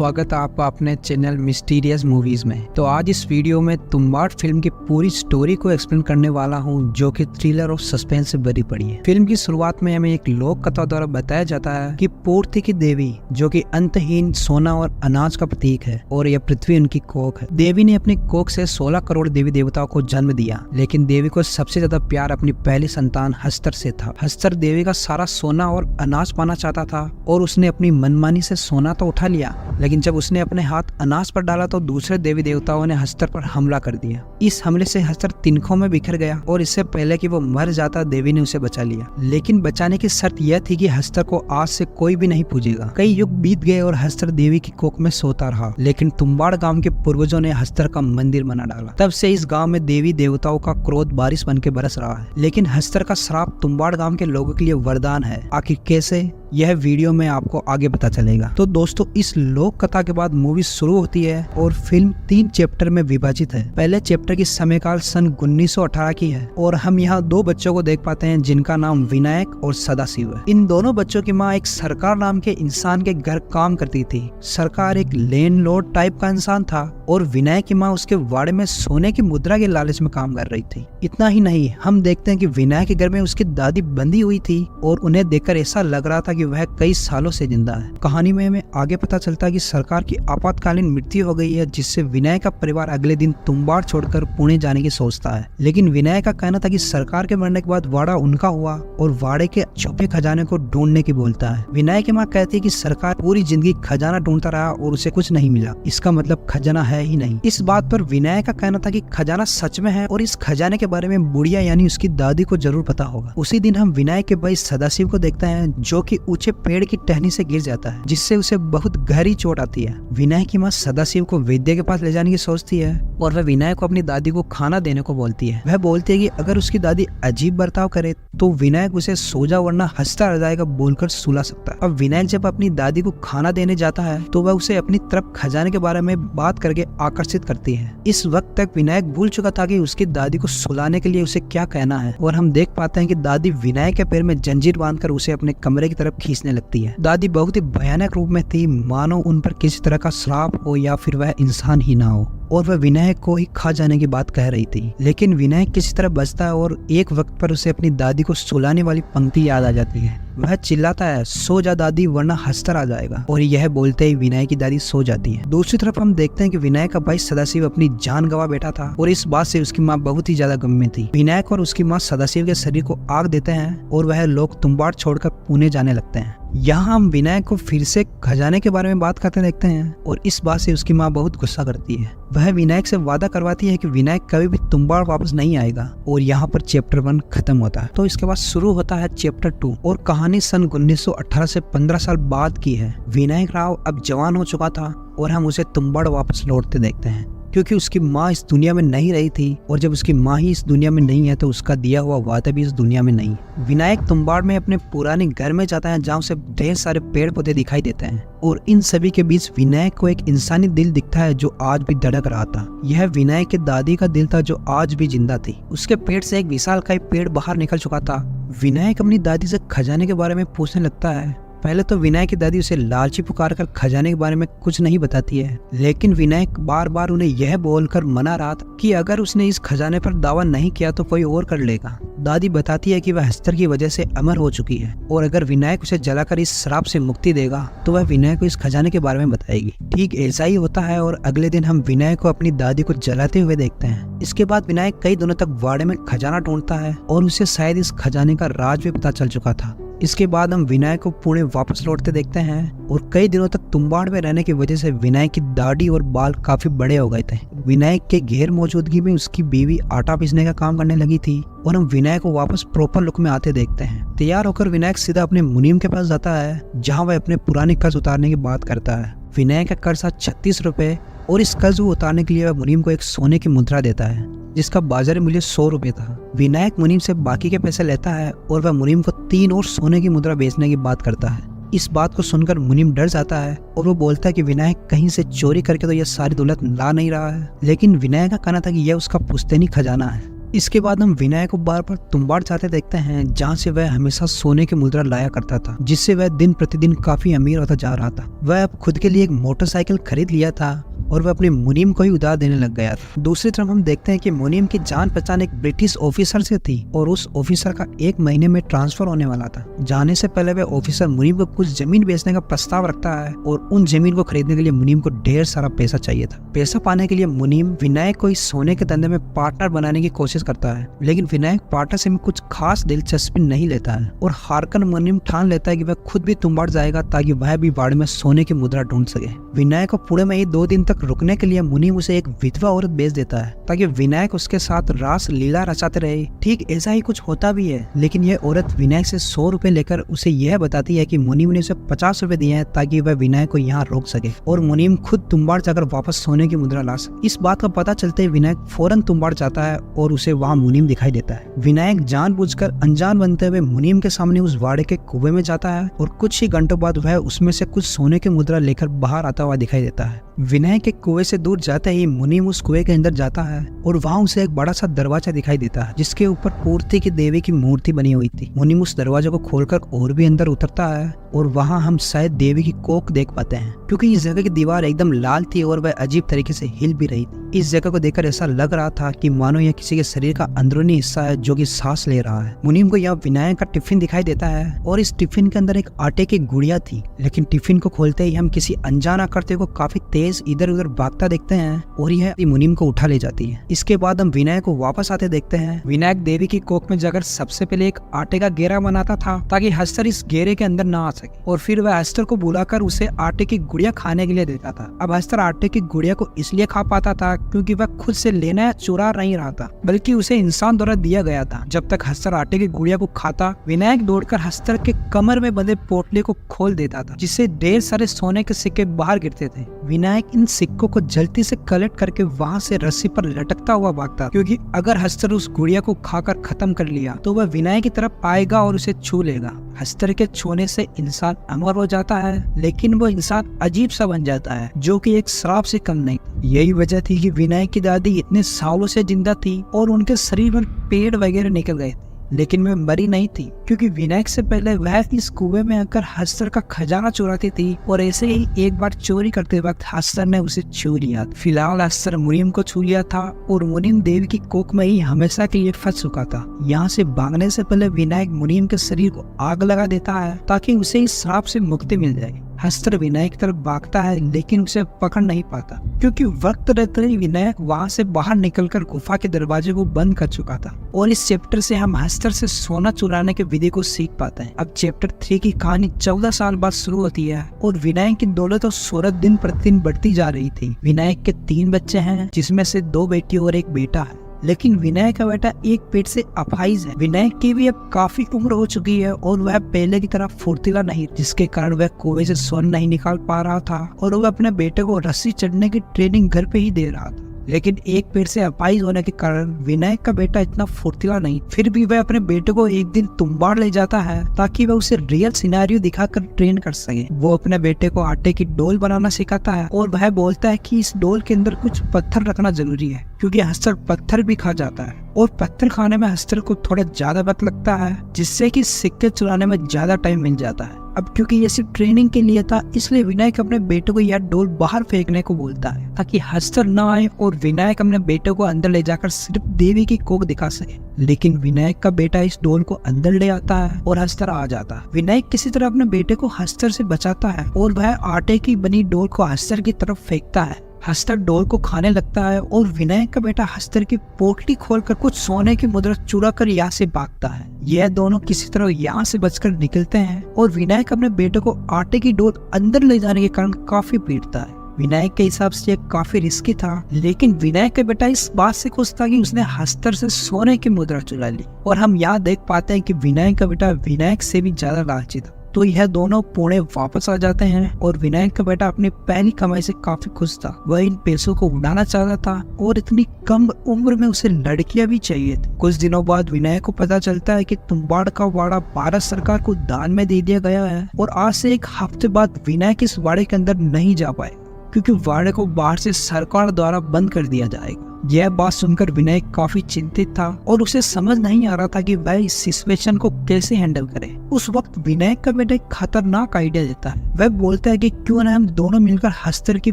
स्वागत है आपका अपने चैनल मिस्टीरियस मूवीज में। तो आज इस वीडियो में तुम्बाड़ फिल्म की पूरी स्टोरी को एक्सप्लेन करने वाला हूं, जो कि थ्रिलर और सस्पेंस से भरी पड़ी है। फिल्म की शुरुआत में हमें एक लोक कथा द्वारा बताया जाता है कि पूर्ति की देवी, जो कि अंतहीन सोना और अनाज का प्रतीक है, और यह पृथ्वी उनकी कोख है। देवी ने अपनी कोख से 16 करोड़ देवी देवताओं को जन्म दिया, लेकिन देवी को सबसे ज्यादा प्यार अपनी पहली संतान हस्तर से था। हस्तर देवी का सारा सोना और अनाज पाना चाहता था, और उसने अपनी मनमानी से सोना तो उठा लिया, लेकिन जब उसने अपने हाथ अनाज पर डाला तो दूसरे देवी देवताओं ने हस्तर पर हमला कर दिया। इस हमले से हस्तर तिनकों में बिखर गया, और इससे पहले कि वो मर जाता देवी ने उसे बचा लिया। लेकिन बचाने की शर्त यह थी कि हस्तर को आज से कोई भी नहीं पूजेगा। कई युग बीत गए और हस्तर देवी की कोख में सोता रहा, लेकिन तुम्बाड़ गांव के पूर्वजों ने हस्तर का मंदिर बना डाला। तब से इस गाँव में देवी देवताओं का क्रोध बारिश बन के बरस रहा है। लेकिन हस्तर का श्राप तुम्बाड़ गाँव के लोगों के लिए वरदान है। आखिर कैसे, यह वीडियो में आपको आगे पता चलेगा। तो दोस्तों, इस लोक कथा के बाद मूवी शुरू होती है और फिल्म 3 चैप्टर में विभाजित है। पहले चैप्टर की समयकाल सन 1918 की है, और हम यहाँ 2 बच्चों को देख पाते हैं जिनका नाम विनायक और सदाशिव है। इन दोनों बच्चों की माँ एक सरकार नाम के इंसान के घर काम करती थी। सरकार एक लैंडलॉर्ड टाइप का इंसान था, और विनायक की माँ उसके वाड़े में सोने की मुद्रा के लालच में काम कर रही थी। इतना ही नहीं, हम देखते हैं कि विनायक के घर में उसकी दादी बंधी हुई थी, और उन्हें देखकर ऐसा लग रहा था कि वह कई सालों से जिंदा है। कहानी में हमें आगे पता चलता है कि सरकार की आपातकालीन मृत्यु हो गई है, जिससे विनायक का परिवार अगले दिन तुम्बाड़ छोड़कर पुणे जाने की सोचता है। लेकिन विनायक का कहना था कि सरकार के मरने के बाद वाड़ा उनका हुआ, और वाड़े के छुपे खजाने को ढूंढने की बोलता है। विनायक की माँ कहती है कि सरकार पूरी जिंदगी खजाना ढूंढता रहा और उसे कुछ नहीं मिला, इसका मतलब खजाना है ही नहीं। इस बात पर विनायक का कहना था कि खजाना सच में है, और इस खजाने के बारे में बुढ़िया यानी उसकी दादी को जरूर पता होगा। उसी दिन हम विनायक के भाई सदाशिव को देखते हैं, जो कि ऊंचे पेड़ की टहनी से गिर जाता है, जिससे उसे बहुत गहरी चोट आती है। विनायक की माँ सदाशिव को वैद्य के पास ले जाने की सोचती है, और वह विनायक को अपनी दादी को खाना देने को बोलती है। वह बोलती है कि अगर उसकी दादी अजीब बर्ताव करे तो विनायक उसे सो जा वरना हंसता रह जाएगा बोलकर सुला सकता है। अब विनायक जब अपनी दादी को खाना देने जाता है तो वह उसे अपनी तरफ खजाने के बारे में बात करके आकर्षित करती है। इस वक्त तक विनायक भूल चुका था कि उसकी दादी को सुलाने के लिए उसे क्या कहना है, और हम देख पाते हैं कि दादी विनायक के पैर में जंजीर बांधकर उसे अपने कमरे की तरफ खींचने लगती है। दादी बहुत ही भयानक रूप में थी, मानो उन पर किसी तरह का श्राप हो या फिर वह इंसान ही ना हो, और वह विनायक को ही खा जाने की बात कह रही थी। लेकिन विनायक किसी तरह बचता है, और एक वक्त पर उसे अपनी दादी को सुलाने वाली पंक्ति याद आ जाती है। वह चिल्लाता है, सो जा दादी वरना हस्तर आ जाएगा, और यह बोलते ही विनायक की दादी सो जाती है। दूसरी तरफ हम देखते हैं कि विनायक का भाई सदाशिव अपनी जान गंवा बैठा था, और इस बात से उसकी माँ बहुत ही ज्यादा गम में थी। विनायक और उसकी माँ सदाशिव के शरीर को आग देते हैं, और वह लोग तुम्बाड़ छोड़कर पुणे जाने लगते हैं। यहाँ हम विनायक को फिर से खजाने के बारे में बात करते देखते हैं, और इस बात से उसकी माँ बहुत गुस्सा करती है। वह विनायक से वादा करवाती है कि विनायक कभी भी तुम्बाड़ वापस नहीं आएगा, और यहाँ पर चैप्टर 1 खत्म होता है। तो इसके बाद शुरू होता है चैप्टर 2, और कहानी सन 1918 से 15 साल बाद की है। विनायक राव अब जवान हो चुका था, और हम उसे तुम्बाड़ वापस लौटते देखते हैं, क्योंकि उसकी माँ इस दुनिया में नहीं रही थी, और जब उसकी माँ ही इस दुनिया में नहीं है तो उसका दिया हुआ वादा भी इस दुनिया में नहीं। विनायक तुम्बाड़ में अपने पुराने घर में जाता है, जहाँ उसे ढेर सारे पेड़ पौधे दिखाई देते हैं, और इन सभी के बीच विनायक को एक इंसानी दिल दिखता है जो आज भी धड़क रहा था। यह विनायक की दादी का दिल था जो आज भी जिंदा थी। उसके पेट से एक विशालकाय पेड़ बाहर निकल चुका था। विनायक अपनी दादी से खजाने के बारे में पूछने लगता है। पहले तो विनायक की दादी उसे लालची पुकार कर खजाने के बारे में कुछ नहीं बताती है, लेकिन विनायक बार बार उन्हें यह बोलकर मना रहा था कि अगर उसने इस खजाने पर दावा नहीं किया तो कोई और कर लेगा। दादी बताती है कि वह हस्तर की वजह से अमर हो चुकी है, और अगर विनायक उसे जलाकर इस श्राप से मुक्ति देगा तो वह विनायक को इस खजाने के बारे में बताएगी। ठीक ऐसा ही होता है, और अगले दिन हम विनायक को अपनी दादी को जलाते हुए देखते हैं। इसके बाद विनायक कई दिनों तक वाड़े में खजाना ढूंढता है, और उसे शायद इस खजाने का राज भी पता चल चुका था। इसके बाद हम विनायक को पुणे वापस लौटते देखते हैं, और कई दिनों तक तुम्बाड़ में रहने की वजह से विनायक की दाढ़ी और बाल काफी बड़े हो गए थे। विनायक के गैर मौजूदगी में उसकी बीवी आटा पीसने का काम करने लगी थी, और हम विनायक को वापस प्रॉपर लुक में आते देखते हैं। तैयार होकर विनायक सीधा अपने मुनीम के पास जाता है, जहाँ वह अपने पुराने कर्ज उतारने की बात करता है। विनायक का कर्ज था 36 रुपए, और इस कर्ज को उतारने के लिए वह मुनीम को एक सोने की मुद्रा देता है, जिसका बाजारी मूल्य 100 रुपए था। विनायक मुनीम से बाकी के पैसे लेता है, और वह मुनीम को 3 और सोने की मुद्रा बेचने की बात करता है। इस बात को सुनकर मुनीम डर जाता है, और वो बोलता है कि विनायक कहीं से चोरी करके तो यह सारी दौलत ला नहीं रहा है। लेकिन विनायक का कहना था कि यह उसका पुश्तैनी खजाना है, इसके बाद हम विनायक को बार बार तुम्बाड़ जाते देखते हैं, जहाँ से वह हमेशा सोने की मुद्रा लाया करता था, जिससे वह दिन प्रतिदिन काफी अमीर होता जा रहा था। वह अब खुद के लिए एक मोटरसाइकिल खरीद लिया था और वह अपने मुनीम को ही उधार देने लग गया था। दूसरी तरफ हम देखते हैं कि मुनीम की जान पहचान एक ब्रिटिश ऑफिसर से थी और उस ऑफिसर का 1 महीने में ट्रांसफर होने वाला था। जाने से पहले वह ऑफिसर मुनीम को कुछ जमीन बेचने का प्रस्ताव रखता है और उन जमीन को खरीदने के लिए मुनीम को ढेर सारा पैसा चाहिए था। पैसा पाने के लिए मुनीम विनायक को इस सोने के धंधे में पार्टनर बनाने की कोशिश करता है, लेकिन विनायक पार्टनरशिप में कुछ खास दिलचस्पी नहीं लेता है और हारकर मुनीम ठान लेता है कि वह खुद भी तुम्बाड़ जाएगा ताकि वह भी बाड़ में सोने की मुद्रा ढूंढ सके। विनायक को पुणे में ही 2 दिन तक रुकने के लिए मुनीम उसे एक विधवा औरत बेच देता है ताकि विनायक उसके साथ रास लीला रचाते रहे। ठीक ऐसा ही कुछ होता भी है, लेकिन यह औरत विनायक से 100 रुपए लेकर उसे यह बताती है कि मुनीम ने उसे 50 रुपए दिए हैं ताकि वह विनायक को यहाँ रोक सके और मुनीम खुद तुम्बाड़ जाकर वापस सोने की मुद्रा ला सके। इस बात का पता चलते ही विनायक फौरन तुम्बाड़ जाता है और उसे वहाँ मुनीम दिखाई देता है। विनायक जानबूझकर अनजान बनते हुए मुनीम के सामने उस वाड़े के कुएं में जाता है और कुछ ही घंटों बाद वह उसमें से कुछ सोने की मुद्रा लेकर बाहर आता हुआ दिखाई देता है। विनायक के कुएं से दूर जाते ही मुनीम उस कुएं के अंदर जाता है और वहाँ उसे एक बड़ा सा दरवाजा दिखाई देता है जिसके ऊपर पूर्ति की देवी की मूर्ति बनी हुई थी। मुनीम उस दरवाजे को खोलकर और भी अंदर उतरता है और वहाँ हम शायद देवी की कोख देख पाते हैं, क्योंकि इस जगह की दीवार एकदम लाल थी और वह अजीब तरीके से हिल भी रही थी। इस जगह को देखकर ऐसा लग रहा था कि मानो यह किसी के शरीर का अंदरूनी हिस्सा है जो कि सांस ले रहा है। मुनीम को यह विनायक का टिफिन दिखाई देता है और इस टिफिन के अंदर एक आटे की गुड़िया थी, लेकिन टिफिन को खोलते ही हम किसी अनजान आकृति को काफी तेज इधर उधर भागता देखते हैं और यह मुनीम को उठा ले जाती है। इसके बाद हम विनायक को वापस आते देखते हैं। विनायक देवी की कोख में जाकर सबसे पहले एक आटे का घेरा बनाता था ताकि हस्तर इस घेरे के अंदर ना आ सके, और फिर वह हस्तर को बुलाकर उसे आटे की गुड़िया खाने के लिए देता था। अब हस्तर आटे की गुड़िया को इसलिए खा पाता था क्योंकि वह खुद से लेना या चुरा नहीं रहा था, बल्कि उसे इंसान द्वारा दिया गया था। जब तक हस्तर आटे की गुड़िया को खाता, विनायक दौड़कर हस्तर के कमर में बंधे पोटली को खोल देता था, जिससे ढेर सारे सोने के सिक्के बाहर गिरते थे। विनायक इन सिक्कों को जल्दी से कलेक्ट करके वहाँ से रस्सी पर लटकता हुआ भागता, क्योंकि अगर हस्तर उस गुड़िया को खाकर खत्म कर लिया तो वह विनायक की तरफ आएगा और उसे छू लेगा। हस्तर के छूने से इंसान अमर हो जाता है, लेकिन वो इंसान अजीब सा बन जाता है जो कि एक श्राप से कम नहीं। यही वजह थी कि विनायक की दादी इतने सालों से जिंदा थी और उनके शरीर में पेड़ वगैरह निकल गए थे, लेकिन वह मरी नहीं थी, क्योंकि विनायक से पहले वह इस कुएं में आकर हस्तर का खजाना चुराती थी और ऐसे ही एक बार चोरी करते वक्त हस्तर ने उसे छू लिया। फिलहाल हस्तर मुनीम को छू लिया था और मुनीम देवी की कोख में ही हमेशा के लिए फंस चुका था। यहाँ से भागने से पहले विनायक मुनीम के शरीर को आग लगा देता है ताकि उसे इस श्राप से मुक्ति मिल जाए। हस्तर विनायक की तरफ भागता है, लेकिन उसे पकड़ नहीं पाता, क्योंकि वक्त रहते ही विनायक वहाँ से बाहर निकलकर गुफा के दरवाजे को बंद कर चुका था। और इस चैप्टर से हम हस्तर से सोना चुराने के विधि को सीख पाते हैं। अब चैप्टर 3 की कहानी 14 साल बाद शुरू होती है और विनायक की दौलत और शोहरत दिन प्रतिदिन बढ़ती जा रही थी। विनायक के 3 बच्चे हैं, जिसमें से 2 बेटी और 1 बेटा है, लेकिन विनायक का बेटा एक पेट से अपाहिज है। विनायक की भी अब काफी उम्र हो चुकी है और वह पहले की तरह फुर्तीला नहीं, जिसके कारण वह कुएं से स्वर्ण नहीं निकाल पा रहा था और वह अपने बेटे को रस्सी चढ़ने की ट्रेनिंग घर पे ही दे रहा था। लेकिन एक पेट से अपाहिज होने के कारण विनायक का बेटा इतना फुर्तीला नहीं। फिर भी वह अपने बेटे को एक दिन तुम्बाड़ ले जाता है ताकि वह उसे रियल सिनेरियो दिखाकर ट्रेन कर सके। वो अपने बेटे को आटे की डोल बनाना सिखाता है और वह बोलता है कि इस डोल के अंदर कुछ पत्थर रखना जरूरी है, क्योंकि हस्तर पत्थर भी खा जाता है और पत्थर खाने में हस्तर को थोड़ा ज्यादा वक्त लगता है, जिससे कि सिक्के चुराने में ज्यादा टाइम मिल जाता है। अब क्योंकि ये सिर्फ ट्रेनिंग के लिए था, इसलिए विनायक अपने बेटे को यह डोल बाहर फेंकने को बोलता है ताकि हस्तर न आए और विनायक अपने बेटे को अंदर ले जाकर सिर्फ देवी की कोख दिखा सके। लेकिन विनायक का बेटा इस डोल को अंदर ले आता है और हस्तर आ जाता है। विनायक किसी तरह अपने बेटे को हस्तर से बचाता है और वह आटे की बनी डोल को हस्तर की तरफ फेंकता है। हस्तर डोल को खाने लगता है और विनायक का बेटा हस्तर की पोटली खोलकर कुछ सोने की मुद्रा चुरा कर यहाँ से भागता है। यह दोनों किसी तरह यहाँ से बचकर निकलते हैं और विनायक अपने बेटे को आटे की डोल अंदर ले जाने के कारण काफी पीटता है। विनायक के हिसाब से यह काफी रिस्की था, लेकिन विनायक का बेटा इस बात से खुश था कि उसने हस्तर से सोने की मुद्रा चुरा ली। और हम यहाँ देख पाते हैं कि विनायक का बेटा विनायक से भी ज्यादा लालची था। तो यह दोनों पुणे वापस आ जाते हैं और विनायक का बेटा अपनी पहली कमाई से काफी खुश था। वह इन पैसों को उड़ाना चाहता था और इतनी कम उम्र में उसे लड़कियां भी चाहिए थी। कुछ दिनों बाद विनायक को पता चलता है कि तुम्बाड़ का वाड़ा भारत सरकार को दान में दे दिया गया है और आज से 1 हफ्ते बाद विनायक इस वाड़े के अंदर नहीं जा पाए, क्योंकि वाड़े को बाहर से सरकार द्वारा बंद कर दिया जाएगा। यह बात सुनकर विनायक काफी चिंतित था और उसे समझ नहीं आ रहा था कि वह इस सिचुएशन को कैसे हैंडल करे। उस वक्त विनायक का बेटा एक खतरनाक आइडिया देता है। वह बोलता है कि क्यों ना हम दोनों मिलकर हस्तर की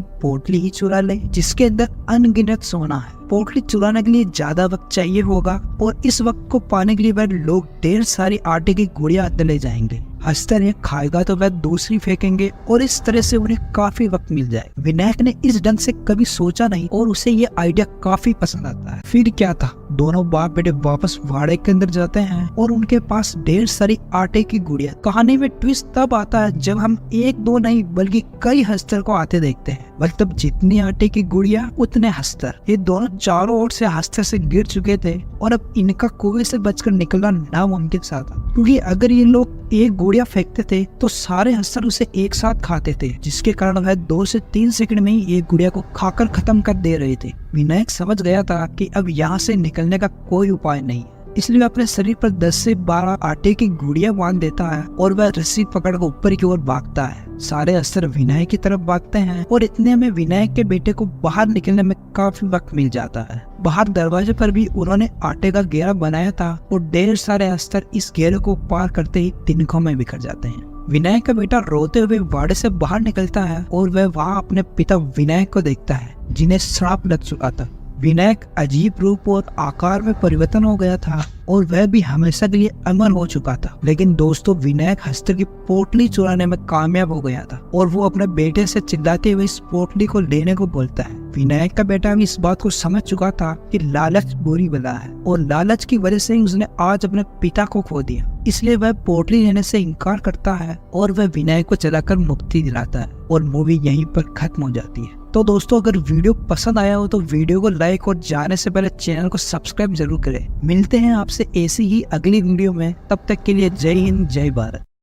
पोटली ही चुरा ले, जिसके अंदर अनगिनत सोना है। पोटली चुराने के लिए ज्यादा वक्त चाहिए होगा और इस वक्त को पाने के लिए वह लोग ढेर सारी आटे की गुड़िया अंदर ले जाएंगे। हस्तर एक खाएगा तो वह दूसरी फेंकेंगे और इस तरह से उन्हें काफी वक्त मिल जाए। विनायक ने इस ढंग से कभी सोचा नहीं और उसे ये आइडिया काफी पसंद आता है। फिर क्या था, दोनों बाप बेटे वापस वाड़े के अंदर जाते हैं और उनके पास ढेर सारी आटे की गुड़िया। कहानी में ट्विस्ट तब आता है जब हम एक दो नहीं बल्कि कई हस्तर को आते देखते हैं। मतलब जितनी आटे की गुड़िया उतने हस्तर। ये दोनों चारों ओर से हस्तर से गिर चुके थे और अब इनका कुएं से बचकर निकलना नामुमकिन सा था, क्योंकि अगर ये लोग एक गुड़िया फेंकते थे तो सारे हस्तर उसे एक साथ खाते थे, जिसके कारण वह 2 से 3 सेकंड में ही एक गुड़िया को खाकर खत्म कर दे रहे थे। विनायक समझ गया था कि अब यहाँ से निकलने का कोई उपाय नहीं, इसलिए वह अपने शरीर पर 10 से 12 आटे की गुड़िया बांध देता है और वह रस्सी पकड़कर ऊपर की ओर भागता है। सारे हस्तर विनायक की तरफ भागते हैं और इतने में विनायक के बेटे को बाहर निकलने में काफी वक्त मिल जाता है। बाहर दरवाजे पर भी उन्होंने आटे का घेरा बनाया था और ढेर सारे हस्तर इस घेरे को पार करते ही तिनकों में बिखर जाते हैं। विनायक का बेटा रोते हुए वाड़े से बाहर निकलता है और वह वहाँ अपने पिता विनायक को देखता है, जिन्हें श्राप लग चुका था। विनायक अजीब रूप और आकार में परिवर्तन हो गया था और वह भी हमेशा के लिए अमर हो चुका था। लेकिन दोस्तों, विनायक हस्तर की पोटली चुराने में कामयाब हो गया था और वो अपने बेटे से चिल्लाते हुए इस पोटली को लेने को बोलता है। विनायक का बेटा भी इस बात को समझ चुका था कि लालच बुरी बला है और लालच की वजह से ही उसने आज अपने पिता को खो दिया, इसलिए वह पोटली लेने से इनकार करता है और वह विनायक को चलाकर मुक्ति दिलाता है और मूवी यहीं पर खत्म हो जाती है। तो दोस्तों, अगर वीडियो पसंद आया हो तो वीडियो को लाइक और जाने से पहले चैनल को सब्सक्राइब जरूर करें। मिलते हैं आपसे ऐसी ही अगली वीडियो में, तब तक के लिए जय हिंद जय भारत।